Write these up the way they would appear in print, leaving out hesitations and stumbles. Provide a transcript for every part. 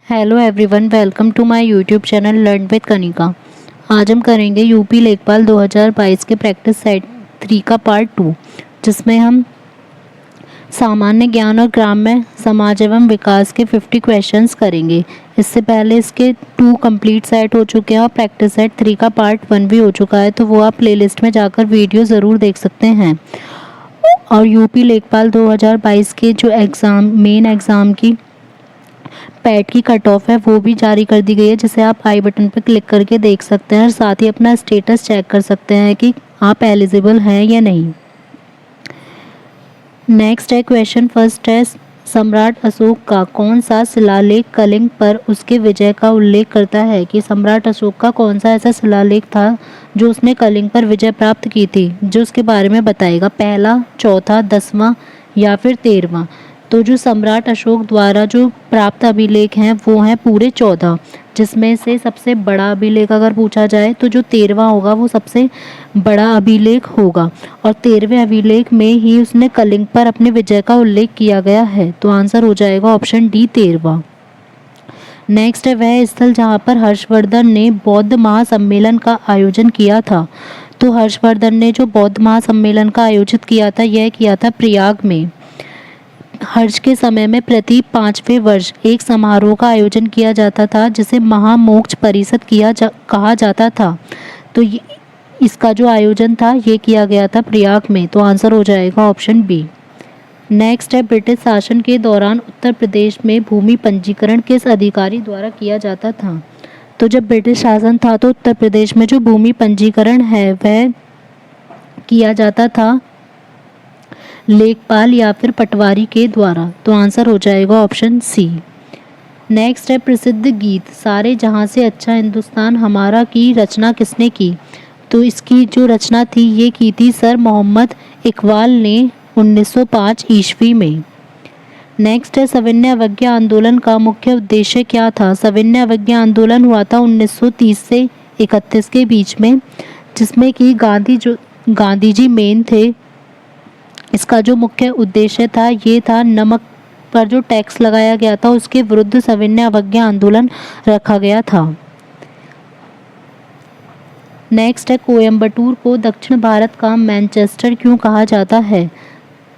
Hello everyone, welcome to my YouTube channel learn with Kanika. आज हम करेंगे यूपी लेखपाल 2022 के प्रैक्टिस सेट 3 का पार्ट 2, जिसमें हम सामान्य ज्ञान और ग्राम्य समाज एवं विकास के 50 क्वेश्चंस करेंगे। इससे पहले इसके 2 कंप्लीट सेट हो चुके हैं और प्रैक्टिस सेट 3 का पार्ट 1 भी हो चुका है, तो वो आप प्लेलिस्ट में जाकर वीडियो ज़रूर देख सकते हैं। और यूपी लेखपाल 2022 के जो मेन एग्ज़ाम की पैट की कट ऑफ है वो भी जारी कर दी गई है, जिसे आप आई बटन पर क्लिक करके देख सकते हैं और साथ ही अपना स्टेटस चेक कर सकते हैं कि आप एलिजिबल हैं या नहीं। नेक्स्ट है क्वेश्चन फर्स्ट है, सम्राट अशोक का कौन सा शिलालेख कलिंग पर उसके विजय का उल्लेख करता है? कि सम्राट अशोक का कौन सा ऐसा शिलालेख था जो उसने कलिंग पर विजय प्राप्त की थी, जो उसके बारे में बताएगा। पहला, चौथा, 10वां या फिर 13वां। तो जो सम्राट अशोक द्वारा जो प्राप्त अभिलेख हैं वो हैं पूरे 14, जिसमें से सबसे बड़ा अभिलेख अगर पूछा जाए तो जो 13वां होगा वो सबसे बड़ा अभिलेख होगा, और 13वें अभिलेख में ही उसने कलिंग पर अपने विजय का उल्लेख किया गया है। तो आंसर हो जाएगा ऑप्शन डी, 13वां। नेक्स्ट है वह स्थल जहाँ पर हर्षवर्धन ने बौद्ध महासम्मेलन का आयोजन किया था। तो हर्षवर्धन ने जो बौद्ध महासम्मेलन का आयोजित किया था यह किया था प्रयाग में। हर्ष के समय में प्रति 5वें वर्ष एक समारोह का आयोजन किया जाता था, जिसे महामोक्ष परिषद कहा जाता था। तो इसका जो आयोजन था ये किया गया था प्रयाग में। तो आंसर हो जाएगा ऑप्शन बी। नेक्स्ट है ब्रिटिश शासन के दौरान उत्तर प्रदेश में भूमि पंजीकरण किस अधिकारी द्वारा किया जाता था? तो जब ब्रिटिश शासन था तो उत्तर प्रदेश में जो भूमि पंजीकरण है वह किया जाता था लेखपाल या फिर पटवारी के द्वारा। तो आंसर हो जाएगा ऑप्शन सी। नेक्स्ट है प्रसिद्ध गीत सारे जहां से अच्छा हिंदुस्तान हमारा की रचना किसने की? तो इसकी जो रचना थी ये की थी सर मोहम्मद इकबाल ने 1905 ईस्वी में। नेक्स्ट है सविनय अवज्ञा आंदोलन का मुख्य उद्देश्य क्या था? सविनय अवज्ञा आंदोलन हुआ था 1930 से 31 के बीच में, जिसमें कि गांधी जी मेन थे। इसका जो मुख्य उद्देश्य था ये था नमक पर जो टैक्स लगाया गया था उसके विरुद्ध सविनय अवज्ञा आंदोलन रखा गया था। नेक्स्ट है कोयम्बटूर को दक्षिण भारत का मैनचेस्टर क्यों कहा जाता है?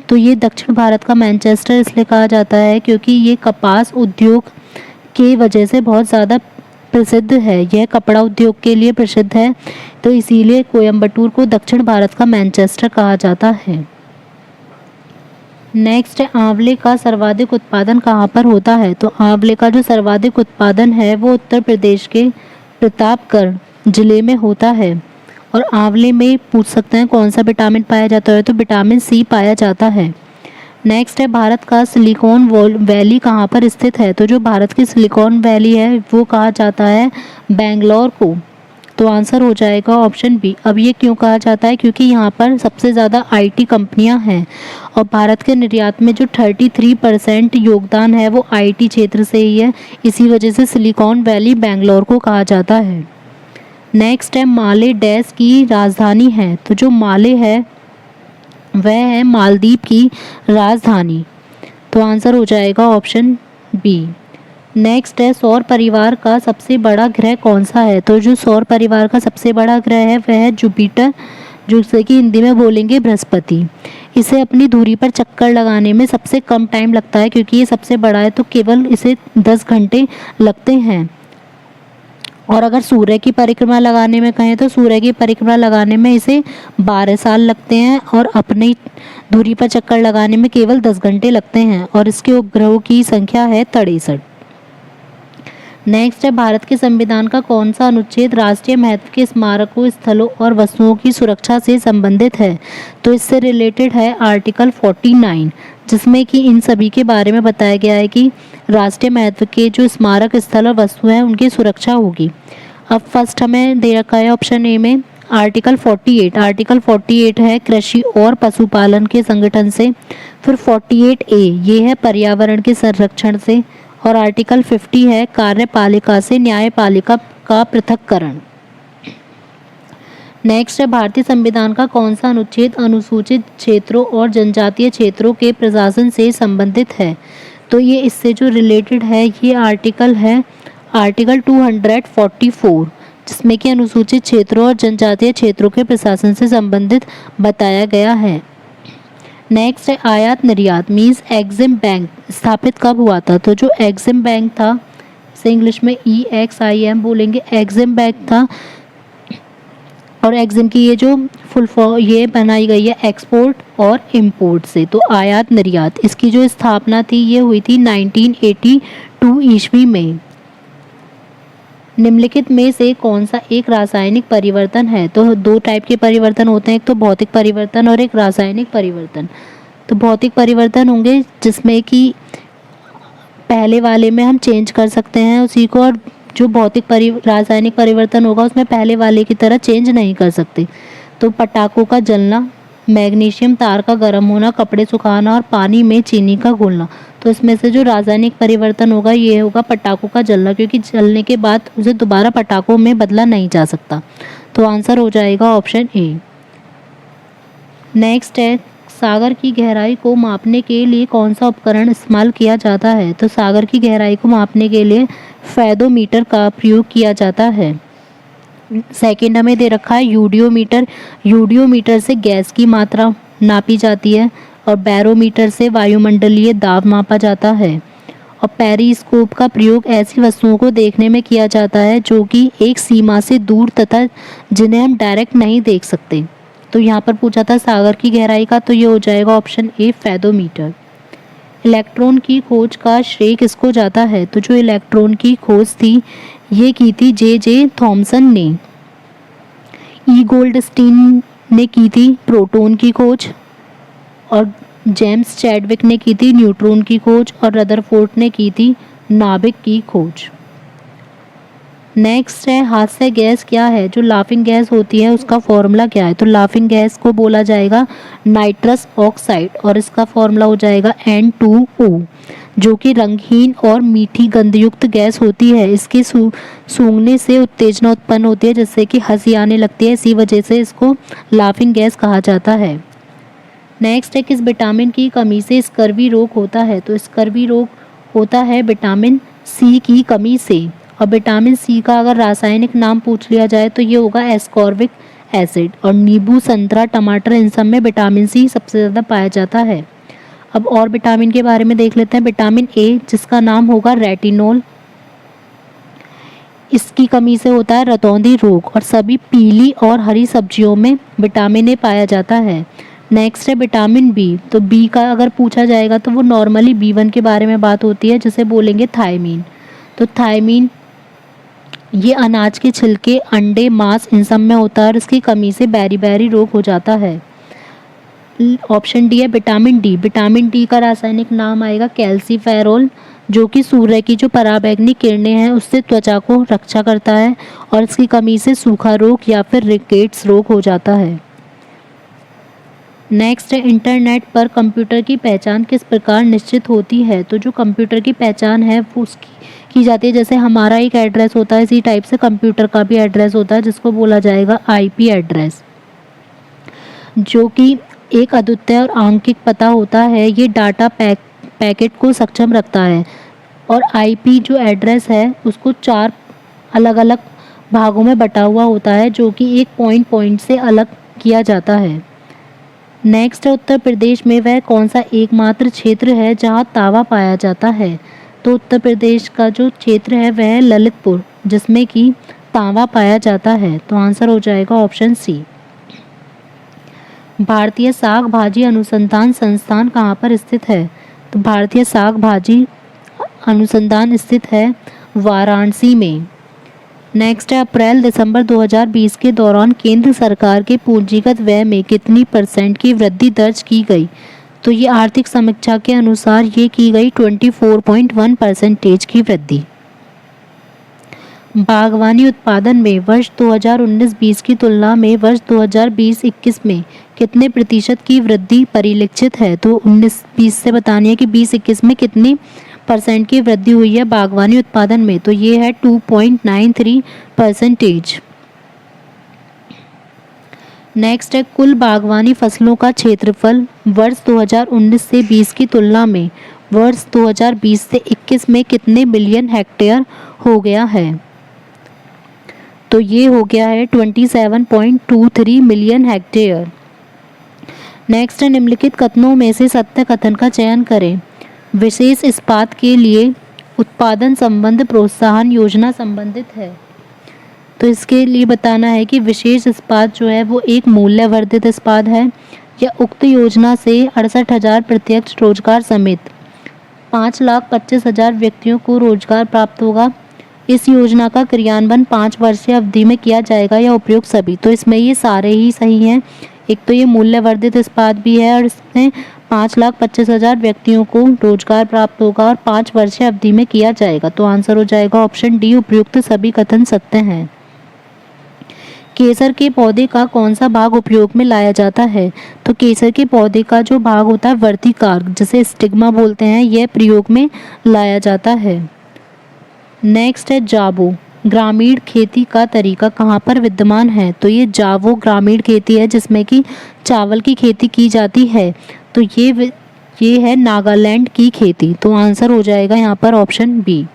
तो ये दक्षिण भारत का मैनचेस्टर इसलिए कहा जाता है क्योंकि ये कपास उद्योग के वजह से बहुत ज़्यादा प्रसिद्ध है। यह कपड़ा उद्योग के लिए प्रसिद्ध है, तो इसीलिए कोयम्बटूर को दक्षिण भारत का मैनचेस्टर कहा जाता है। नेक्स्ट है आंवले का सर्वाधिक उत्पादन कहाँ पर होता है? तो आंवले का जो सर्वाधिक उत्पादन है वो उत्तर प्रदेश के प्रतापगढ़ जिले में होता है। और आंवले में पूछ सकते हैं कौन सा विटामिन पाया जाता है? तो विटामिन सी पाया जाता है। नेक्स्ट है भारत का सिलिकॉन वैली कहाँ पर स्थित है? तो जो भारत की सिलिकॉन वैली है वो कहा जाता है बेंगलोर को। तो आंसर हो जाएगा ऑप्शन बी। अब ये क्यों कहा जाता है? क्योंकि यहाँ पर सबसे ज़्यादा आईटी कंपनियाँ हैं और भारत के निर्यात में जो 33% योगदान है वो आईटी क्षेत्र से ही है। इसी वजह से सिलिकॉन वैली बेंगलोर को कहा जाता है। नेक्स्ट है माले डैश की राजधानी है? तो जो माले है वह है मालदीव की राजधानी। तो आंसर हो जाएगा ऑप्शन बी। नेक्स्ट है सौर परिवार का सबसे बड़ा ग्रह कौन सा है? तो जो सौर परिवार का सबसे बड़ा ग्रह है वह है जुपिटर, जिसे कि हिंदी में बोलेंगे बृहस्पति। इसे अपनी धुरी पर चक्कर लगाने में सबसे कम टाइम लगता है, क्योंकि ये सबसे बड़ा है तो केवल इसे 10 घंटे लगते हैं। और अगर सूर्य की परिक्रमा लगाने में कहें तो सूर्य की परिक्रमा लगाने में इसे 12 साल लगते हैं और अपनी धुरी पर चक्कर लगाने में केवल 10 घंटे लगते हैं। और इसके उपग्रहों की संख्या है 63। नेक्स्ट है भारत के संविधान का कौन सा अनुच्छेद राष्ट्रीय महत्व के स्मारकों, स्थलों और वस्तुओं की सुरक्षा से संबंधित है? तो इससे रिलेटेड है आर्टिकल 49, जिसमें कि इन सभी के बारे में बताया गया है कि राष्ट्रीय महत्व के जो स्मारक, स्थल और वस्तुएं हैं उनकी सुरक्षा होगी। अब फर्स्ट हमें दे रखा है ऑप्शन ए में आर्टिकल 48। आर्टिकल 48 है कृषि और पशुपालन के संगठन से। फिर 48A ये है पर्यावरण के संरक्षण से। और आर्टिकल 50 है कार्यपालिका से न्यायपालिका का पृथक्करण। नेक्स्ट है भारतीय संविधान का कौन सा अनुच्छेद अनुसूचित क्षेत्रों और जनजातीय क्षेत्रों के प्रशासन से संबंधित है? तो ये इससे जो रिलेटेड है ये आर्टिकल है आर्टिकल 244, जिसमें कि अनुसूचित क्षेत्रों और जनजातीय क्षेत्रों के प्रशासन से संबंधित बताया गया है। नेक्स्ट है आयात निर्यात मीन्स एग्जिम बैंक स्थापित कब हुआ था? तो जो एग्जिम बैंक था, इसे इंग्लिश में EXIM बोलेंगे, एग्जिम बैंक था। और एग्जिम की ये जो फुल फॉर्म ये बनाई गई है एक्सपोर्ट और इंपोर्ट से। तो आयात निर्यात इसकी जो स्थापना थी ये हुई थी 1982 ईस्वी में। निम्नलिखित में से कौन सा एक रासायनिक परिवर्तन है? तो दो टाइप के परिवर्तन होते हैं, एक तो भौतिक परिवर्तन और एक रासायनिक परिवर्तन। तो भौतिक परिवर्तन होंगे जिसमें कि पहले वाले में हम चेंज कर सकते हैं उसी को, और जो रासायनिक परिवर्तन होगा उसमें पहले वाले की तरह चेंज नहीं कर सकते। तो पटाखों का जलना, मैग्नीशियम तार का गर्म होना, कपड़े सुखाना और पानी में चीनी का घुलना। तो इसमें से जो रासायनिक परिवर्तन होगा ये होगा पटाखों का जलना, क्योंकि जलने के बाद उसे दोबारा पटाखों में बदला नहीं जा सकता। तो आंसर हो जाएगा ऑप्शन ए। नेक्स्ट है सागर की गहराई को मापने के लिए कौन सा उपकरण इस्तेमाल किया जाता है? तो सागर की गहराई को मापने के लिए फेदोमीटर का प्रयोग किया जाता है। सेकंड हमें दे रखा है यूडियोमीटर। यूडियोमीटर से गैस की मात्रा नापी जाती है और बैरोमीटर से वायुमंडलीय दाब मापा जाता है। और पेरिस्कोप का प्रयोग ऐसी वस्तुओं को देखने में किया जाता है जो कि एक सीमा से दूर तथा जिन्हें हम डायरेक्ट नहीं देख सकते। तो यहाँ पर पूछा था सागर की गहराई का, तो ये हो जाएगा ऑप्शन ए फेदोमीटर। इलेक्ट्रॉन की खोज का श्रेय किसको जाता है? तो जो इलेक्ट्रॉन की खोज थी ये की थी जे थॉमसन ने। ई गोल्डस्टीन ने की थी प्रोटॉन की खोज, और जेम्स चैडविक ने की थी न्यूट्रॉन की खोज, और रदरफोर्ड ने की थी नाभिक की खोज। नेक्स्ट है हास्य गैस क्या है? जो लाफिंग गैस होती है उसका फॉर्मूला क्या है? तो लाफिंग गैस को बोला जाएगा नाइट्रस ऑक्साइड, और इसका फॉर्मूला हो जाएगा N2O, जो कि रंगहीन और मीठी गंधयुक्त गैस होती है। इसके सूंघने से उत्तेजना उत्पन्न होती है जिससे कि हंसी आने लगती है, इसी वजह से इसको लाफिंग गैस कहा जाता है। नेक्स्ट है किस विटामिन की कमी से स्कर्वी रोग होता है? तो स्कर्वी रोग होता है विटामिन सी की कमी से। और विटामिन सी का अगर रासायनिक नाम पूछ लिया जाए तो ये होगा एस्कॉर्बिक एसिड। और नींबू, संतरा, टमाटर इन सब में विटामिन सी सबसे ज़्यादा पाया जाता है। अब और विटामिन के बारे में देख लेते हैं। विटामिन ए जिसका नाम होगा रेटिनोल, इसकी कमी से होता है रतौंधी रोग। और सभी पीली और हरी सब्जियों में विटामिन ए पाया जाता है। नेक्स्ट है विटामिन बी। तो बी का अगर पूछा जाएगा तो वो नॉर्मली B1 के बारे में बात होती है, जिसे बोलेंगे थायमीन। तो थायमीन ये अनाज के छिलके, अंडे, मांस इन सब में होता है, और इसकी कमी से बैरी रोग हो जाता है। ऑप्शन डी है विटामिन डी। विटामिन डी का रासायनिक नाम आएगा कैल्सीफेरोल, जो कि सूर्य की जो पराबैंगनी किरणें हैं उससे त्वचा को रक्षा करता है, और इसकी कमी से सूखा रोग या फिर रिकेट्स रोग हो जाता है। नेक्स्ट है इंटरनेट पर कंप्यूटर की पहचान किस प्रकार निश्चित होती है? तो जो कंप्यूटर की पहचान है वो उसकी की जाती है, जैसे हमारा एक एड्रेस होता है इसी टाइप से कंप्यूटर का भी एड्रेस होता है, जिसको बोला जाएगा IP एड्रेस, जो कि एक अद्वितीय और आंकिक पता होता है। ये डाटा पैकेट को सक्षम रखता है। और IP जो एड्रेस है उसको 4 अलग अलग भागों में बटा हुआ होता है, जो कि एक पॉइंट से अलग किया जाता है। नेक्स्ट है उत्तर प्रदेश में वह कौन सा एकमात्र क्षेत्र है जहां तावा पाया जाता है? तो उत्तर प्रदेश का जो क्षेत्र है वह है ललितपुर, जिसमें कि तांबा पाया जाता है। तो आंसर हो जाएगा ऑप्शन सी। भारतीय साग भाजी अनुसंधान संस्थान कहाँ पर स्थित है? तो भारतीय साग भाजी अनुसंधान स्थित है वाराणसी में। नेक्स्ट है अप्रैल दिसंबर 2020 के दौरान केंद्र सरकार के पूंजीगत व्यय में कितनी % की वृद्धि दर्ज की गई? तो ये आर्थिक समीक्षा के अनुसार ये की गई 24.1% की वृद्धि। बागवानी उत्पादन में वर्ष 2019-20 की तुलना में वर्ष 2020-21 में कितने % की वृद्धि परिलक्षित है? तो 19-20 से बतानी है कि 20-21 में कितनी % की वृद्धि हुई है बागवानी उत्पादन में? तो ये है 2.93%। नेक्स्ट है कुल बागवानी फसलों का क्षेत्रफल वर्ष 2019 से 20 की तुलना में वर्ष 2020 से 21 में कितने मिलियन हेक्टेयर हो गया है? तो ये हो गया है 27.23 मिलियन हेक्टेयर। नेक्स्ट है, निम्नलिखित कथनों में से सत्य कथन का चयन करें। विशेष इस्पात के लिए उत्पादन संबंध प्रोत्साहन योजना संबंधित है। तो इसके लिए बताना है कि विशेष इस्पात जो है वो एक मूल्यवर्धित इस्पात है या उक्त योजना से 68,000 प्रत्यक्ष रोजगार समेत 5,25,000 व्यक्तियों को रोजगार प्राप्त होगा। इस योजना का क्रियान्वयन 5 वर्षीय अवधि में किया जाएगा या उपयुक्त सभी। तो इसमें ये सारे ही सही हैं। एक तो ये मूल्यवर्धित इस्पात भी है और इसमें 5,25,000 व्यक्तियों को रोजगार प्राप्त होगा और 5 वर्षीय अवधि में किया जाएगा। तो आंसर हो जाएगा ऑप्शन डी, उपयुक्त सभी कथन सत्य हैं। केसर के पौधे का कौन सा भाग उपयोग में लाया जाता है? तो केसर के पौधे का जो भाग होता है वर्तिकार्क, जिसे स्टिग्मा बोलते हैं, यह प्रयोग में लाया जाता है। नेक्स्ट है जावो। ग्रामीण खेती का तरीका कहाँ पर विद्यमान है? तो ये जावो ग्रामीण खेती है जिसमें कि चावल की खेती की जाती है। तो ये है नागालैंड की खेती। तो आंसर हो जाएगा यहाँ पर ऑप्शन बी।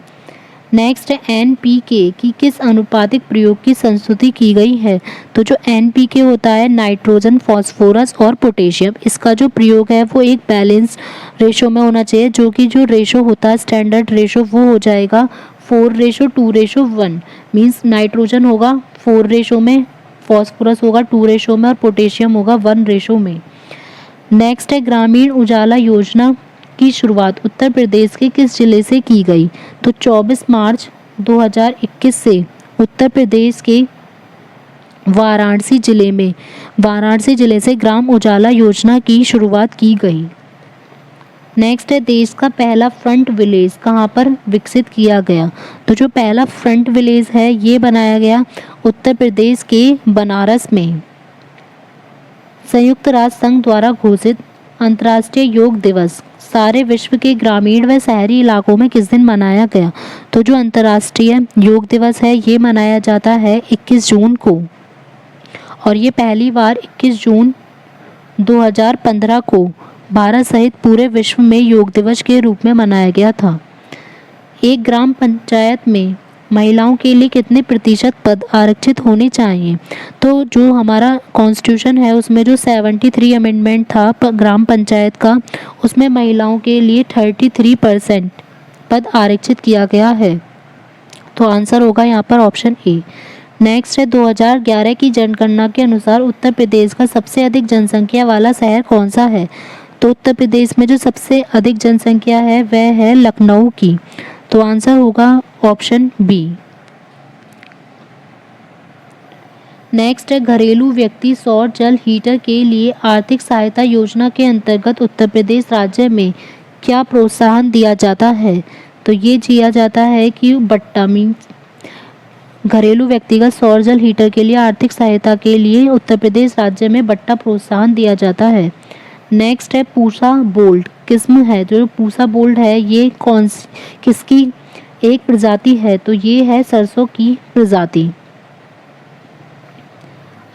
नेक्स्ट है एनपीके की किस अनुपातिक प्रयोग की संस्तुति की गई है? तो जो एनपीके होता है नाइट्रोजन, फास्फोरस और पोटेशियम, इसका जो प्रयोग है वो एक बैलेंस रेशो में होना चाहिए, जो कि जो रेशो होता है स्टैंडर्ड रेशो वो हो जाएगा 4:2:1। मीन्स नाइट्रोजन होगा 4 रेशो में, फास्फोरस होगा 2 रेशो में और पोटेशियम होगा 1 रेशो में। नेक्स्ट है ग्रामीण उजाला योजना की शुरुआत उत्तर प्रदेश के किस जिले से की गई? तो 24 मार्च 2021 से उत्तर प्रदेश के वाराणसी जिले से ग्राम उजाला योजना की शुरुआत की गई। नेक्स्ट है देश का पहला फ्रंट विलेज कहाँ पर विकसित किया गया? तो जो पहला फ्रंट विलेज है ये बनाया गया उत्तर प्रदेश के बनारस में। संयुक्त राष्ट्र संघ द्वारा घोषित अंतर्राष्ट्रीय योग दिवस सारे विश्व के ग्रामीण व शहरी इलाकों में किस दिन मनाया गया? तो जो अंतर्राष्ट्रीय योग दिवस है ये मनाया जाता है 21 जून को, और ये पहली बार 21 जून 2015 को भारत सहित पूरे विश्व में योग दिवस के रूप में मनाया गया था। एक ग्राम पंचायत में महिलाओं के लिए कितने प्रतिशत पद आरक्षित होने चाहिए? तो जो हमारा कॉन्स्टिट्यूशन है उसमें जो 73 अमेंडमेंट था ग्राम पंचायत का, उसमें महिलाओं के लिए 33% पद आरक्षित किया गया है। तो आंसर होगा यहाँ पर ऑप्शन ए। नेक्स्ट है 2011 की जनगणना के अनुसार उत्तर प्रदेश का सबसे अधिक जनसंख्या वाला शहर कौन सा है? तो उत्तर प्रदेश में जो सबसे अधिक जनसंख्या है वह है लखनऊ की। तो आंसर होगा ऑप्शन बी। नेक्स्ट है घरेलू व्यक्ति सौर जल हीटर के लिए आर्थिक सहायता योजना के अंतर्गत उत्तर प्रदेश राज्य में क्या प्रोत्साहन दिया जाता है? तो ये दिया जाता है कि बट्टा मीन्स घरेलू व्यक्तिगत सौर जल हीटर के लिए आर्थिक सहायता के लिए उत्तर प्रदेश राज्य में बट्टा प्रोत्साहन दिया जाता है। नेक्स्ट है पूसा बोल्ट किस्म है। जो पूसा बोल्ट है ये किसकी एक प्रजाति है? तो ये है सरसों की प्रजाति।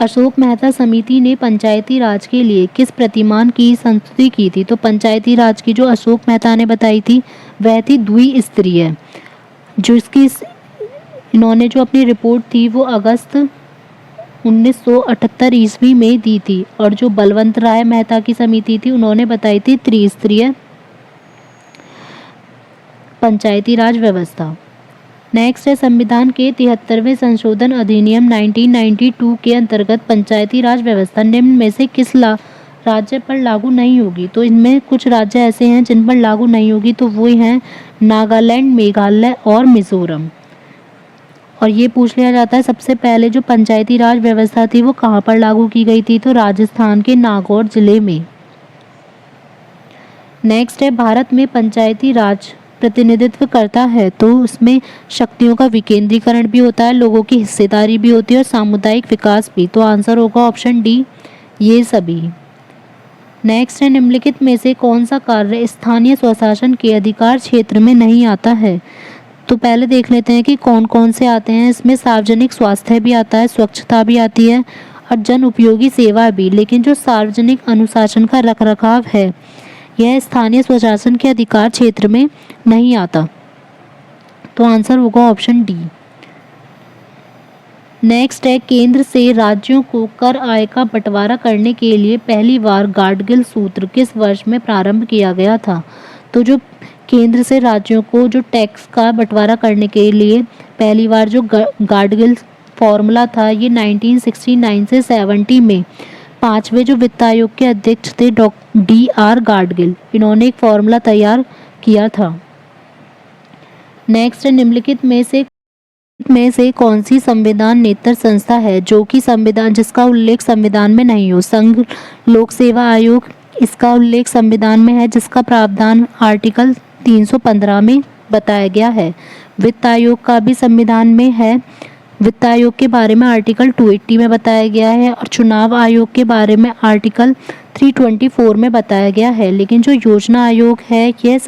अशोक मेहता समिति ने पंचायती राज के लिए किस प्रतिमान की संस्तुति की थी? तो पंचायती राज की जो अशोक मेहता ने बताई थी वह थी द्विस्तरीय। जो इसकी इन्होंने जो अपनी रिपोर्ट थी वो अगस्त 1978 ईस्वी में दी थी, और जो बलवंत राय मेहता की समिति थी उन्होंने बताई थी त्रिस्तरीय पंचायती राज व्यवस्था। नेक्स्ट है संविधान के 73वें संशोधन अधिनियम 1992 के अंतर्गत पंचायती राज व्यवस्था निम्न में से किस राज्य पर लागू नहीं होगी? तो इनमें कुछ राज्य ऐसे हैं जिन पर लागू नहीं होगी, तो वो हैं नागालैंड, मेघालय और मिजोरम। और ये पूछ लिया जाता है सबसे पहले जो पंचायती राज व्यवस्था थी वो कहाँ पर लागू की गई थी? तो राजस्थान के नागौर जिले में। नेक्स्ट है भारत में पंचायती राज प्रतिनिधित्व करता है तो उसमें शक्तियों का विकेंद्रीकरण भी होता है, लोगों की हिस्सेदारी भी होती है और सामुदायिक विकास भी। तो आंसर होगा ऑप्शन डी, ये सभी। नेक्स्ट है निम्नलिखित में से कौन सा कार्य स्थानीय स्वशासन के अधिकार क्षेत्र में नहीं आता है? तो पहले देख लेते हैं कि कौन कौन से आते हैं। इसमें सार्वजनिक स्वास्थ्य भी आता है, स्वच्छता भी आती है और जन उपयोगी सेवा भी। लेकिन जो सार्वजनिक अनुशासन का रखरखाव है यह स्थानीय स्वशासन के अधिकार क्षेत्र में नहीं आता। तो आंसर होगा ऑप्शन डी। नेक्स्ट है, केंद्र से राज्यों को कर आय का बंटवारा करने के लिए पहली बार गाडगिल सूत्र किस वर्ष में प्रारंभ किया गया था? तो जो केंद्र से राज्यों को जो टैक्स का बंटवारा करने के लिए पहली बार जो गाडगिल फॉर्मूला था, ये 1969 से 70 में पांचवें जो वित्त आयोग के अध्यक्ष थे D.R. गाडगिल, इन्होंने एक फॉर्मूला तैयार किया था। नेक्स्ट है, निम्नलिखित में से कौन सी संविधान नेतर संस्था है जो कि जिसका उल्लेख संविधान में नहीं हो? संघ लोक सेवा आयोग, इसका उल्लेख संविधान में है जिसका प्रावधान आर्टिकल 315 में बताया गया है। वित्त आयोग का भी संविधान में है, वित्त आयोग के बारे में आर्टिकल 280 में बताया गया है और चुनाव आयोग के बारे में आर्टिकल 324 में बताया गया है। लेकिन जो योजना आयोग है यह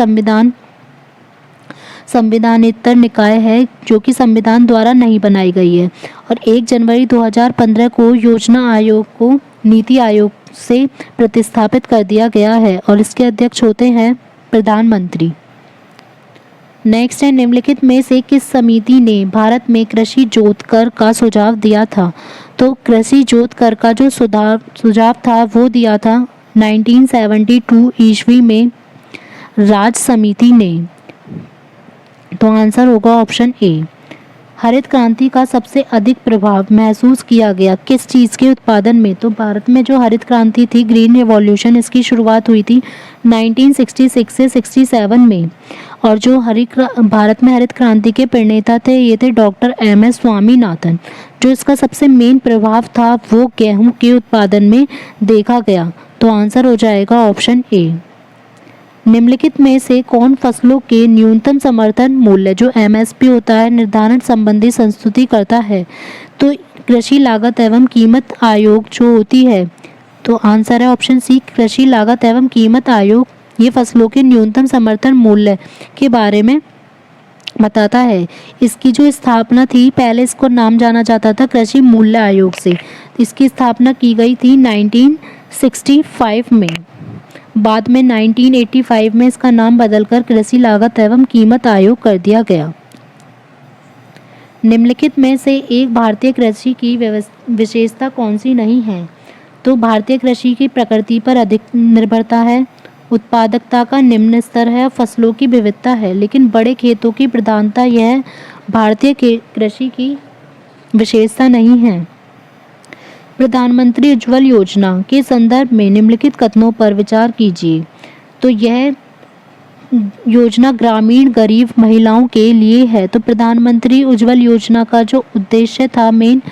संविधानेतर निकाय है जो कि संविधान द्वारा नहीं बनाई गई है और 1 जनवरी 2015 को योजना आयोग को नीति आयोग से प्रतिस्थापित कर दिया गया है और इसके अध्यक्ष होते हैं प्रधानमंत्री। नेक्स्ट है, निम्नलिखित में से किस समिति ने भारत में कृषि जोत कर का सुझाव दिया था? तो कृषि जोत कर का जो सुझाव था वो दिया था 1972 ईस्वी में राज समिति ने। तो आंसर होगा ऑप्शन ए। हरित क्रांति का सबसे अधिक प्रभाव महसूस किया गया किस चीज़ के उत्पादन में? तो भारत में जो हरित क्रांति थी, ग्रीन रिवॉल्यूशन, इसकी शुरुआत हुई थी 1966 से 67 में और जो भारत में हरित क्रांति के प्रणेता थे ये थे डॉक्टर M.S. स्वामीनाथन। जो इसका सबसे मेन प्रभाव था वो गेहूं के उत्पादन में देखा गया। तो आंसर हो जाएगा ऑप्शन ए। निम्नलिखित में से कौन फसलों के न्यूनतम समर्थन मूल्य जो MSP होता है निर्धारण संबंधी संस्तुति करता है? तो कृषि लागत एवं कीमत आयोग जो होती है, तो आंसर है ऑप्शन सी, कृषि लागत एवं कीमत आयोग। ये फसलों के न्यूनतम समर्थन मूल्य के बारे में बताता है। इसकी जो स्थापना थी, पहले इसको नाम जाना जाता था कृषि मूल्य आयोग से, इसकी स्थापना की गई थी 1965 में। बाद में 1985 में इसका नाम बदलकर कृषि लागत एवं कीमत आयोग कर दिया गया। निम्नलिखित में से एक भारतीय कृषि की विशेषता कौन सी नहीं है? तो भारतीय कृषि की प्रकृति पर अधिक निर्भरता है, उत्पादकता का निम्न स्तर है, फसलों की विविधता है, लेकिन बड़े खेतों की प्रधानता यह भारतीय कृषि की विशेषता नहीं है। प्रधानमंत्री उज्ज्वल योजना के संदर्भ में निम्नलिखित कथनों पर विचार कीजिए। तो यह योजना ग्रामीण गरीब महिलाओं के लिए है। तो प्रधानमंत्री उज्ज्वल योजना का जो उद्देश्य था मेन,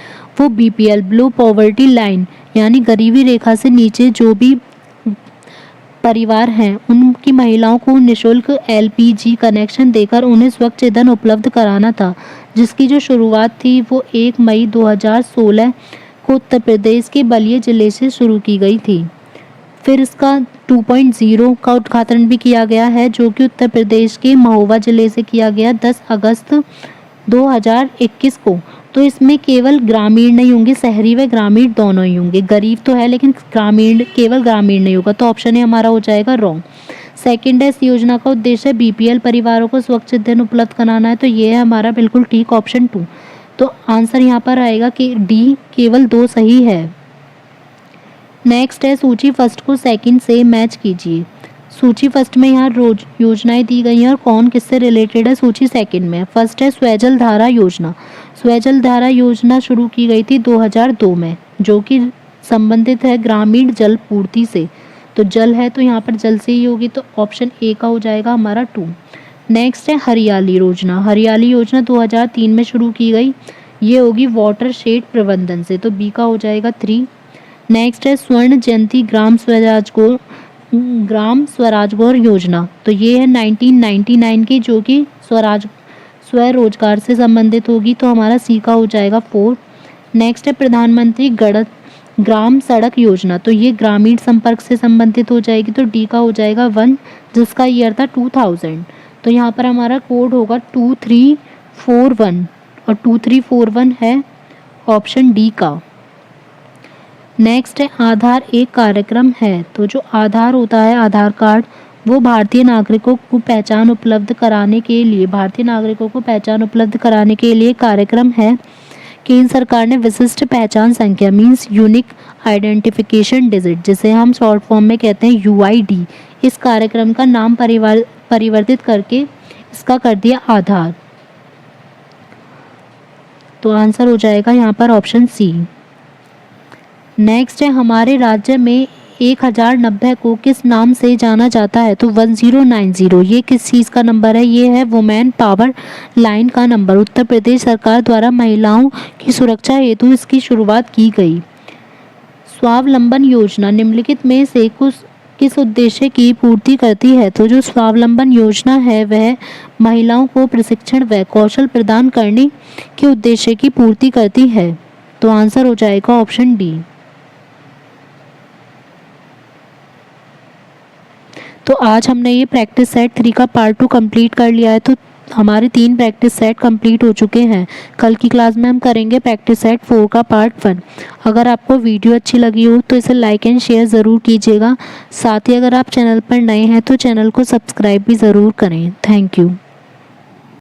वो BPL बिलो पॉवर्टी लाइन यानी गरीबी रेखा से नीचे जो भी परिवार हैं उनकी महिलाओं को निःशुल्क LPG कनेक्शन देकर उन्हें स्वच्छ ईंधन उपलब्ध कराना था, जिसकी जो शुरुआत थी वो 1 मई 2016 को उत्तर प्रदेश के बलिया जिले से शुरू की गई थी। फिर इसका 2.0 का उद्घाटन भी किया गया है जो कि उत्तर प्रदेश के महोबा जिले से किया गया 10 अगस्त 2021 को। तो इसमें केवल ग्रामीण नहीं होंगे, शहरी व ग्रामीण दोनों ही होंगे। गरीब तो है लेकिन केवल ग्रामीण नहीं होगा। तो ऑप्शन ए हमारा हो जाएगा रॉन्ग। सेकंड है, इस योजना का उद्देश्य BPL परिवारों को स्वच्छ ईंधन उपलब्ध कराना है। तो ये है हमारा बिल्कुल ठीक ऑप्शन 2। तो आंसर यहाँ पर आएगा कि डी, केवल 2 सही है। नेक्स्ट है, सूची फर्स्ट को सेकंड से मैच कीजिए। सूची फर्स्ट में यहाँ रोज योजनाएं दी गई हैं और कौन किससे रिलेटेड है सूची सेकंड में। फर्स्ट है स्वजल धारा योजना। स्वजल धारा योजना शुरू की गई थी 2002 में, जो कि संबंधित है ग्रामीण जल पूर्ति से। तो जल है तो यहाँ पर जल से ही होगी, तो ऑप्शन ए का हो जाएगा हमारा 2। नेक्स्ट है हरियाली योजना। हरियाली योजना 2003 में शुरू की गई, ये होगी वाटर शेड प्रबंधन से। तो बी का हो जाएगा 3। नेक्स्ट है स्वर्ण जयंती ग्राम स्वराजगार योजना। तो ये है 1999 की, जो कि स्वरोजगार से संबंधित होगी। तो हमारा सी का हो जाएगा 4। नेक्स्ट है प्रधानमंत्री ग्राम सड़क योजना। तो ये ग्रामीण संपर्क से संबंधित हो जाएगी। तो डी का हो जाएगा 1, जिसका ईयर था 2000। तो यहाँ पर हमारा कोड होगा 2341 और 2341 है ऑप्शन डी का। नेक्स्ट है आधार एक कार्यक्रम है। तो जो आधार होता है, आधार कार्ड, वो भारतीय नागरिकों को पहचान उपलब्ध कराने के लिए कार्यक्रम है। केंद्र सरकार ने विशिष्ट पहचान संख्या मीन्स यूनिक आइडेंटिफिकेशन डिजिट, जिसे हम शॉर्ट फॉर्म में कहते हैं यूआईडी, इस कार्यक्रम का नाम परिवर्तित करके इसका कर दिया आधार। तो आंसर हो जाएगा यहाँ पर ऑप्शन सी। नेक्स्ट है हमारे राज्य में 1090 को किस नाम से जाना जाता है। तो 1090 ये किस चीज़ का नंबर है, ये है वुमेन पावर लाइन का नंबर। उत्तर प्रदेश सरकार द्वारा महिलाओं की सुरक्षा हेतु इसकी शुरुआत की गई। स्वावलंबन योजना निम्नलिखित में से किस उद्देश्य की पूर्ति करती है। तो जो स्वावलंबन योजना है वह महिलाओं को प्रशिक्षण व कौशल प्रदान करने के उद्देश्य की पूर्ति करती है। तो आंसर हो जाएगा ऑप्शन डी। तो आज हमने ये प्रैक्टिस सेट 3 का पार्ट 2 कंप्लीट कर लिया है। तो हमारे 3 प्रैक्टिस सेट कंप्लीट हो चुके हैं। कल की क्लास में हम करेंगे प्रैक्टिस सेट 4 का पार्ट 1। अगर आपको वीडियो अच्छी लगी हो तो इसे लाइक एंड शेयर ज़रूर कीजिएगा। साथ ही अगर आप चैनल पर नए हैं तो चैनल को सब्सक्राइब भी ज़रूर करें। Thank you.